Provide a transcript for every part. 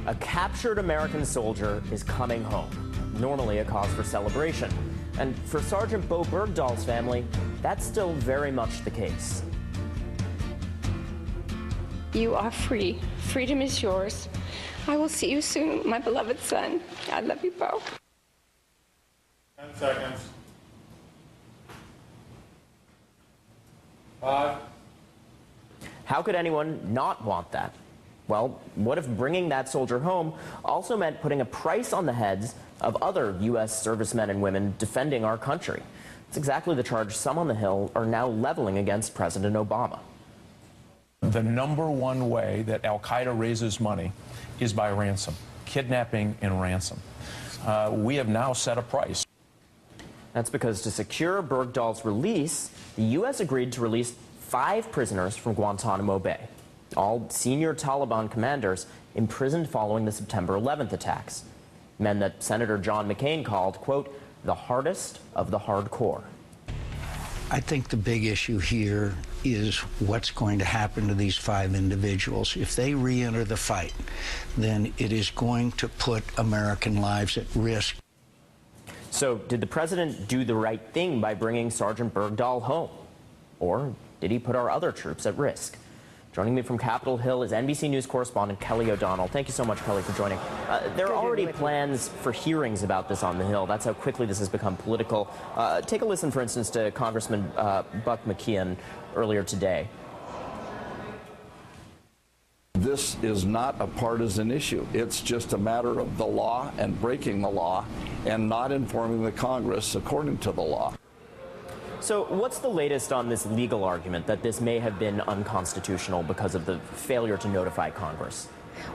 A captured American soldier is coming home, normally a cause for celebration. And for Sergeant Bo Bergdahl's family, that's still very much the case. You are free. Freedom is yours. I will see you soon, my beloved son. I love you, Bo. 10 seconds. 5. How could anyone not want that? Well, what if bringing that soldier home also meant putting a price on the heads of other U.S. servicemen and women defending our country? It's exactly the charge some on the Hill are now leveling against President Obama. The number one way that al-Qaeda raises money is by ransom, kidnapping and ransom. We have now set a price. That's because to secure Bergdahl's release, the U.S. agreed to release 5 prisoners from Guantanamo Bay, all senior Taliban commanders imprisoned following the September 11th attacks. Men that Senator John McCain called, quote, the hardest of the hardcore. I think the big issue here is what's going to happen to these 5 individuals. If they re-enter the fight, then it is going to put American lives at risk. So did the president do the right thing by bringing Sergeant Bergdahl home? Or did he put our other troops at risk? Joining me from Capitol Hill is NBC News correspondent Kelly O'Donnell. Thank you so much, Kelly, for joining. There are already plans for hearings about this on the Hill. That's how quickly this has become political. Take a listen, for instance, to Congressman Buck McKeon earlier today. This is not a partisan issue. It's just a matter of the law and breaking the law and not informing the Congress according to the law. So what's the latest on this legal argument that this may have been unconstitutional because of the failure to notify Congress?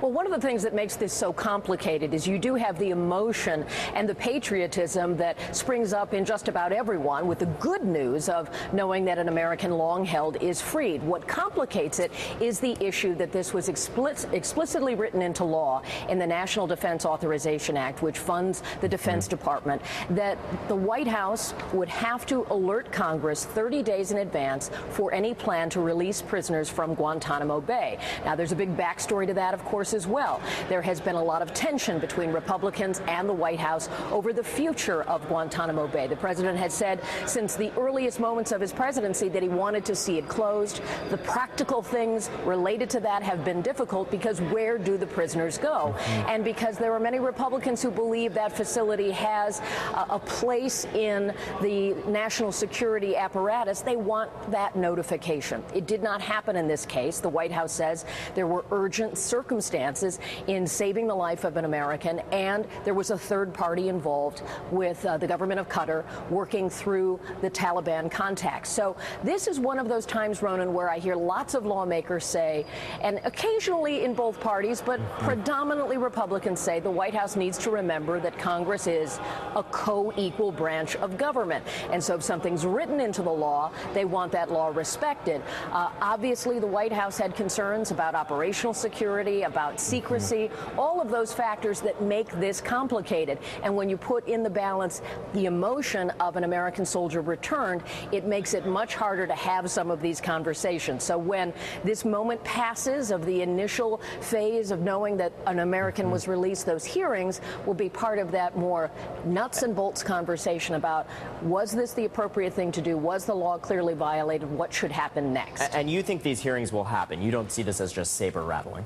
Well, one of the things that makes this so complicated is you do have the emotion and the patriotism that springs up in just about everyone with the good news of knowing that an American long held is freed. What complicates it is the issue that this was explicitly written into law in the National Defense Authorization Act, which funds the Defense Department, that the White House would have to alert Congress 30 days in advance for any plan to release prisoners from Guantanamo Bay. Now, there's a big backstory to that, of course, as well. There has been a lot of tension between Republicans and the White House over the future of Guantanamo Bay. The president has said since the earliest moments of his presidency that he wanted to see it closed. The practical things related to that have been difficult because where do the prisoners go? And because there are many Republicans who believe that facility has a place in the national security apparatus, they want that notification. It did not happen in this case. The White House says there were urgent circumstances in saving the life of an American, and there was a third party involved with the government of Qatar working through the Taliban contacts. So this is one of those times, Ronan, where I hear lots of lawmakers say, and occasionally in both parties, but predominantly Republicans say, the White House needs to remember that Congress is a co-equal branch of government. And so if something's written into the law, they want that law respected. Obviously, the White House had concerns about operational security, about secrecy, all of those factors that make this complicated. And when you put in the balance the emotion of an American soldier returned, it makes it much harder to have some of these conversations. So when this moment passes of the initial phase of knowing that an American was released, those hearings will be part of that more nuts and bolts conversation about, was this the appropriate thing to do? Was the law clearly violated? What should happen next? And you think these hearings will happen? You don't see this as just saber rattling?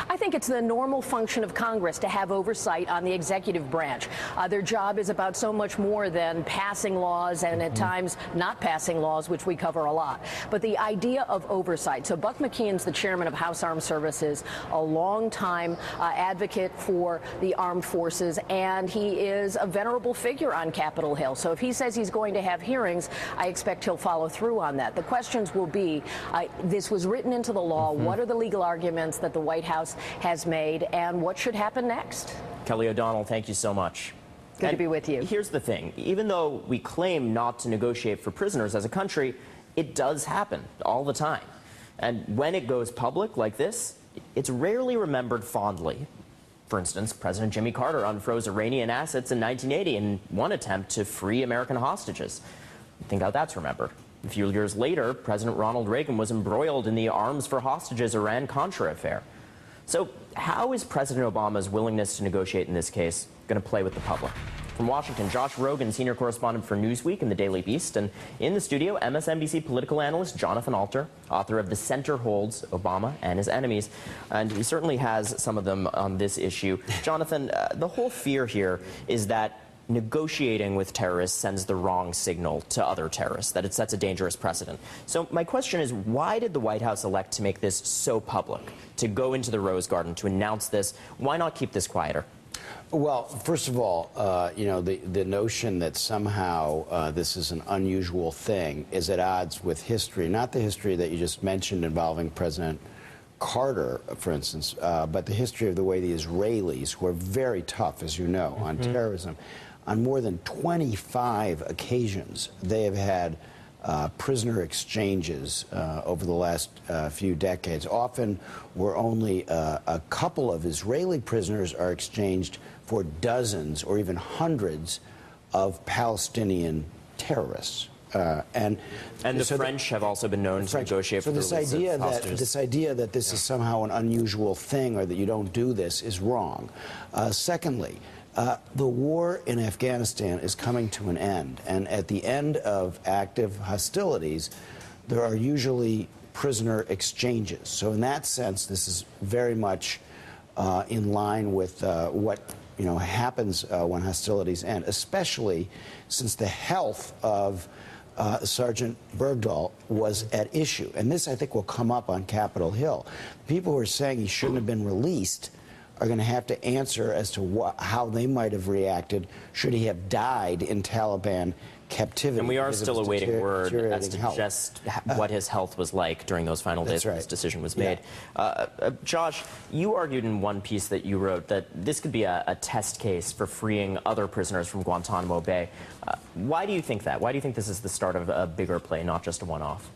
I think it's the normal function of Congress to have oversight on the executive branch. Their job is about so much more than passing laws and at times not passing laws, which we cover a lot. But the idea of oversight. So Buck McKeon's the chairman of House Armed Services, a longtime advocate for the armed forces, and he is a venerable figure on Capitol Hill. So if he says he's going to have hearings, I expect he'll follow through on that. The questions will be, this was written into the law. What are the legal arguments that the White House has made, and what should happen next? Kelly O'Donnell, thank you so much. Good to be with you. Here's the thing. Even though we claim not to negotiate for prisoners as a country, it does happen all the time. And when it goes public like this, it's rarely remembered fondly. For instance, President Jimmy Carter unfroze Iranian assets in 1980 in one attempt to free American hostages. Think how that's remembered. A few years later, President Ronald Reagan was embroiled in the arms for hostages Iran-Contra affair. So how is President Obama's willingness to negotiate in this case going to play with the public? From Washington, Josh Rogan, senior correspondent for Newsweek and the Daily Beast. And in the studio, MSNBC political analyst Jonathan Alter, author of The Center Holds, Obama and His Enemies. And he certainly has some of them on this issue. Jonathan, the whole fear here is that negotiating with terrorists sends the wrong signal to other terrorists, that it sets a dangerous precedent. So my question is, why did the White House elect to make this so public, to go into the Rose Garden, to announce this? Why not keep this quieter? Well, first of all, the notion that somehow this is an unusual thing is at odds with history, not the history that you just mentioned involving President Carter, for instance, but the history of the way the Israelis, who are very tough, as you know, on terrorism. On more than 25 occasions, they have had prisoner exchanges over the last few decades, often where only a couple of Israeli prisoners are exchanged for dozens or even hundreds of Palestinian terrorists. And the French have also been known to negotiate for the release of hostages. This idea that this is somehow an unusual thing or that you don't do this is wrong. Secondly, the war in Afghanistan is coming to an end, and at the end of active hostilities, there are usually prisoner exchanges. So in that sense, this is very much in line with what happens when hostilities end, especially since the health of Sergeant Berdahl was at issue. And this, I think, will come up on Capitol Hill. People who are saying he shouldn't have been released are going to have to answer as to how they might have reacted should he have died in Taliban captivity. And we are still awaiting word as to just what his health was like during those final days when this decision was made. Josh, you argued in one piece that you wrote that this could be a test case for freeing other prisoners from Guantanamo Bay. Why do you think that? Why do you think this is the start of a bigger play, not just a one-off?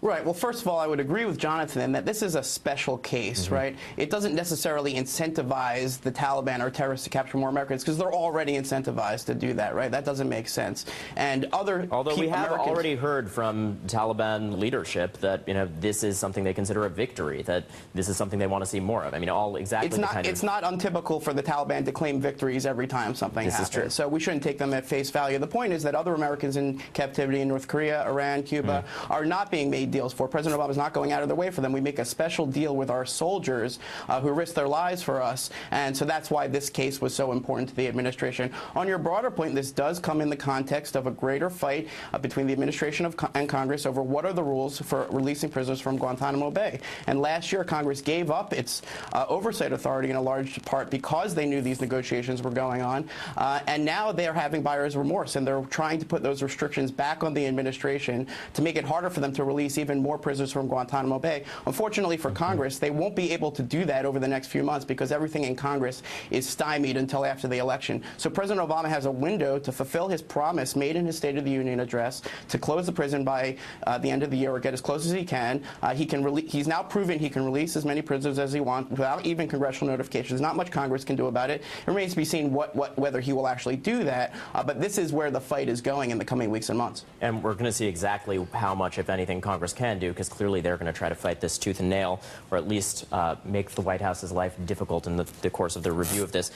Right. Well, first of all, I would agree with Jonathan in that this is a special case, right? It doesn't necessarily incentivize the Taliban or terrorists to capture more Americans because they're already incentivized to do that, right? That doesn't make sense. And although we have already heard from Taliban leadership that this is something they consider a victory, that this is something they want to see more of. I mean, it's not untypical for the Taliban to claim victories every time something happens. This is true. So we shouldn't take them at face value. The point is that other Americans in captivity in North Korea, Iran, Cuba are not being made deals for. President Obama is not going out of their way for them. We make a special deal with our soldiers who risk their lives for us, and so that's why this case was so important to the administration. On your broader point, this does come in the context of a greater fight between the administration and Congress over what are the rules for releasing prisoners from Guantanamo Bay. And last year, Congress gave up its oversight authority in a large part because they knew these negotiations were going on, and now they're having buyer's remorse, and they're trying to put those restrictions back on the administration to make it harder for them to release even more prisoners from Guantanamo Bay. Unfortunately for Congress, they won't be able to do that over the next few months because everything in Congress is stymied until after the election. So President Obama has a window to fulfill his promise made in his State of the Union address to close the prison by the end of the year or get as close as he can. He's now proven he can release as many prisoners as he wants without even congressional notification. There's not much Congress can do about it. It remains to be seen whether he will actually do that. But this is where the fight is going in the coming weeks and months. And we're going to see exactly how much, if anything, Congress can do, because clearly they're going to try to fight this tooth and nail, or at least make the White House's life difficult in the course of their review of this.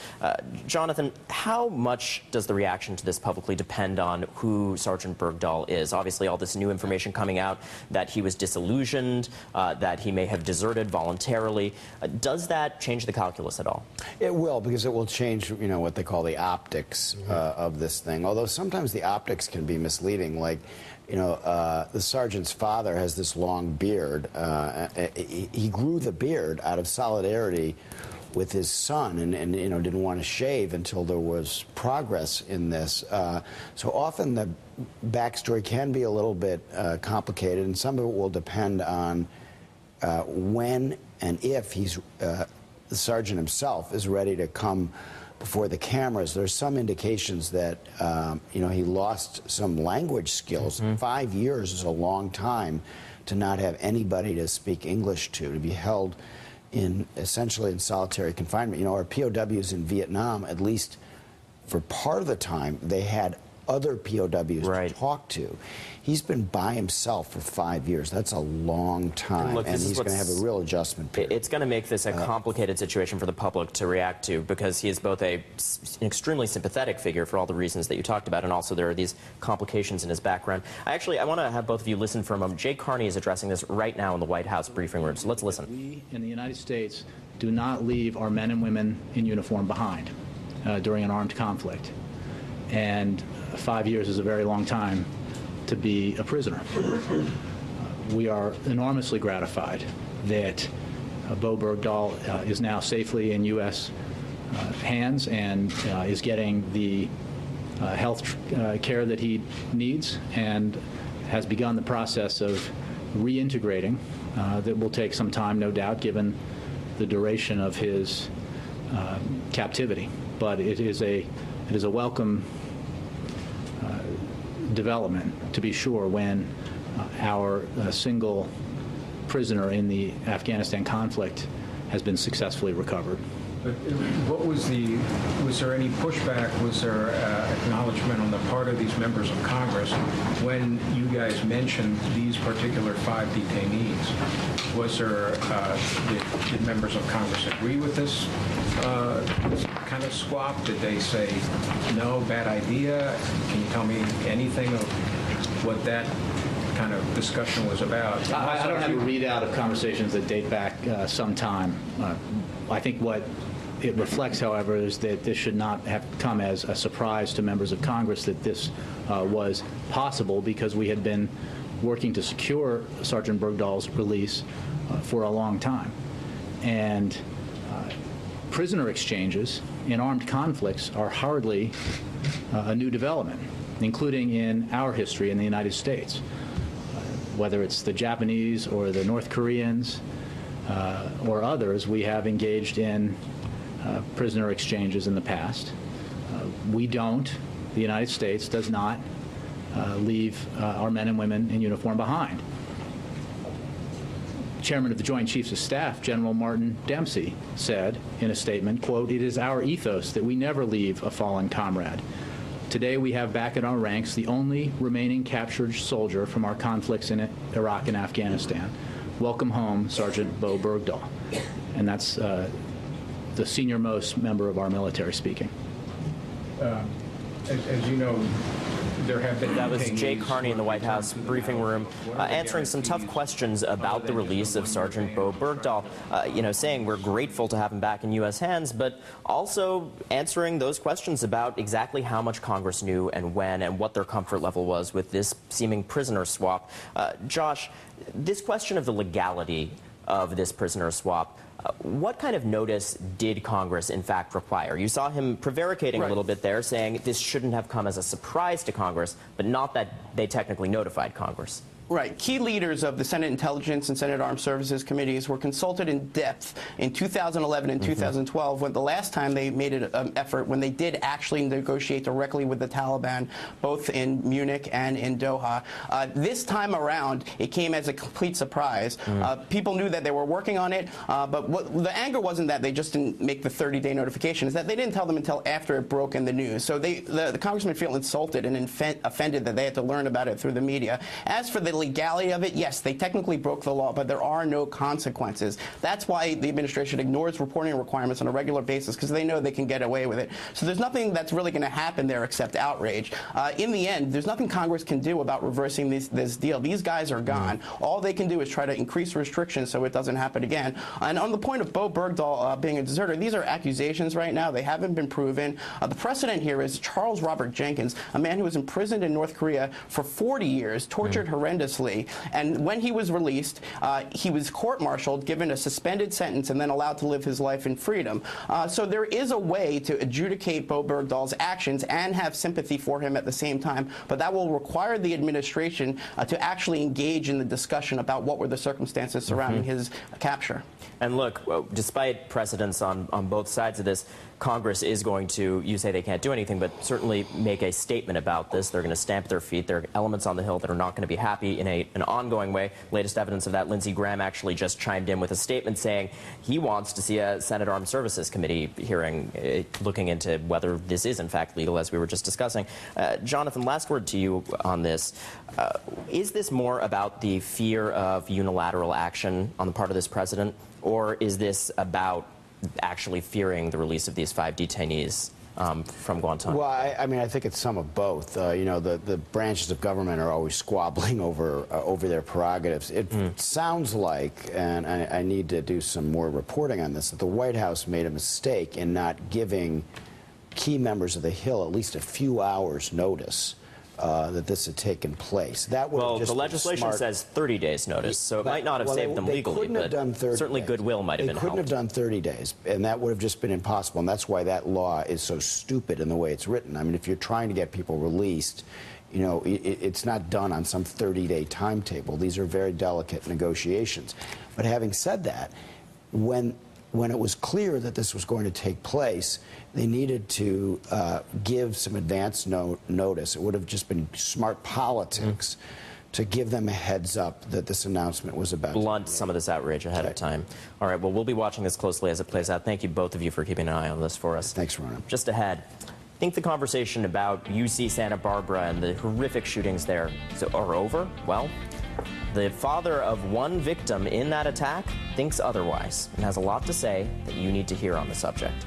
Jonathan, how much does the reaction to this publicly depend on who Sergeant Berdahl is? Obviously, all this new information coming out that he was disillusioned, that he may have deserted voluntarily. Does that change the calculus at all? It will, because it will change, what they call the optics of this thing. Although sometimes the optics can be misleading. Like, the sergeant's father has this long beard. He grew the beard out of solidarity with his son and didn't want to shave until there was progress in this. So often the backstory can be a little bit complicated, and some of it will depend on when and if the sergeant himself is ready to come before the cameras. There's some indications that he lost some language skills. 5 years is a long time to not have anybody to speak English to be held essentially in solitary confinement. Our POWs in Vietnam, at least for part of the time, they had other POWs to talk to. He's been by himself for 5 years. That's a long time, Look, and he's going to have a real adjustment period. It's going to make this a complicated situation for the public to react to, because he is both an extremely sympathetic figure for all the reasons that you talked about, and also there are these complications in his background. I want to have both of you listen for a moment. Jay Carney is addressing this right now in the White House briefing room, so let's listen. We in the United States do not leave our men and women in uniform behind during an armed conflict. And 5 years is a very long time to be a prisoner. We are enormously gratified that Bo Berdahl is now safely in U.S. Hands and is getting the health care that he needs, and has begun the process of reintegrating that will take some time, no doubt, given the duration of his captivity. But it is a welcome development, to be sure, when our single prisoner in the Afghanistan conflict has been successfully recovered. But what was there any pushback, was there acknowledgement on the part of these members of Congress when you guys mentioned these particular 5 detainees? Was there, did members of Congress agree with this kind of swap? Did they say, no, bad idea? Can you tell me anything of what that kind of discussion was about? I don't have a readout of conversations that date back some time. I think what it reflects, however, is that this should not have come as a surprise to members of Congress that this was possible, because we had been working to secure Sergeant Bergdahl's release for a long time. And prisoner exchanges in armed conflicts are hardly a new development, including in our history in the United States. Whether it's the Japanese or the North Koreans or others, we have engaged in prisoner exchanges in the past. We don't, the United States does not leave our men and women in uniform behind. Chairman of the Joint Chiefs of Staff, General Martin Dempsey, said in a statement, quote, "It is our ethos that we never leave a fallen comrade. Today we have back in our ranks the only remaining captured soldier from our conflicts in Iraq and Afghanistan. Welcome home, Sergeant Bo Berdahl." And that's the senior-most member of our military speaking. As you know, there have been... That was Jay Carney in the White House briefing room answering some tough questions about the release of Sergeant Bo Berdahl, saying we're grateful to have him back in U.S. hands, but also answering those questions about exactly how much Congress knew and when and what their comfort level was with this seeming prisoner swap. Josh, this question of the legality of this prisoner swap, what kind of notice did Congress, in fact, require? You saw him prevaricating a little bit there, saying this shouldn't have come as a surprise to Congress, but not that they technically notified Congress. Right. Key leaders of the Senate Intelligence and Senate Armed Services Committees were consulted in depth in 2011 and 2012, when the last time they made an effort, when they did actually negotiate directly with the Taliban, both in Munich and in Doha. This time around, it came as a complete surprise. People knew that they were working on it, but the anger wasn't that they just didn't make the 30-day notification, is that they didn't tell them until after it broke in the news. So the congressmen feel insulted and offended that they had to learn about it through the media. As for the legality of it, yes, they technically broke the law, but there are no consequences. That's why the administration ignores reporting requirements on a regular basis, because they know they can get away with it. So there's nothing that's really going to happen there except outrage. In the end, there's nothing Congress can do about reversing this deal. These guys are gone. All they can do is try to increase restrictions so it doesn't happen again. And on the point of Bo Berdahl being a deserter, these are accusations right now. They haven't been proven. The precedent here is Charles Robert Jenkins, a man who was imprisoned in North Korea for 40 years, tortured horrendously. And when he was released, he was court-martialed, given a suspended sentence, and then allowed to live his life in freedom. So there is a way to adjudicate Bo Bergdahl's actions and have sympathy for him at the same time, but that will require the administration to actually engage in the discussion about what were the circumstances surrounding his capture. And look, despite precedents on both sides of this, Congress is going to, you say they can't do anything, but certainly make a statement about this. They're going to stamp their feet. There are elements on the Hill that are not going to be happy in an ongoing way. Latest evidence of that, Lindsey Graham actually just chimed in with a statement saying he wants to see a Senate Armed Services Committee hearing looking into whether this is in fact legal, as we were just discussing. Jonathan, last word to you on this. Is this more about the fear of unilateral action on the part of this president, or is this about actually fearing the release of these 5 detainees from Guantanamo? Well, I mean, I think it's some of both. You know, the branches of government are always squabbling over their prerogatives. It sounds like, and I need to do some more reporting on this, that the White House made a mistake in not giving key members of the Hill at least a few hours' notice that this had taken place. That would well, just the legislation says 30 days notice, so it might not have saved them legally, but certainly goodwill might have been helped. They couldn't have done 30 days, and that would have just been impossible, and that's why that law is so stupid in the way it's written. I mean, if you're trying to get people released, you know, it's not done on some 30-day timetable. These are very delicate negotiations. But having said that, when it was clear that this was going to take place, they needed to give some advance notice. It would have just been smart politics to give them a heads up that this announcement was about to blunt some of this outrage ahead of time. All right, well, we'll be watching this closely as it plays out. Thank you, both of you, for keeping an eye on this for us. Thanks, Ronan. Just ahead, I think the conversation about UC Santa Barbara and the horrific shootings there are over. Well, the father of one victim in that attack thinks otherwise and has a lot to say that you need to hear on the subject.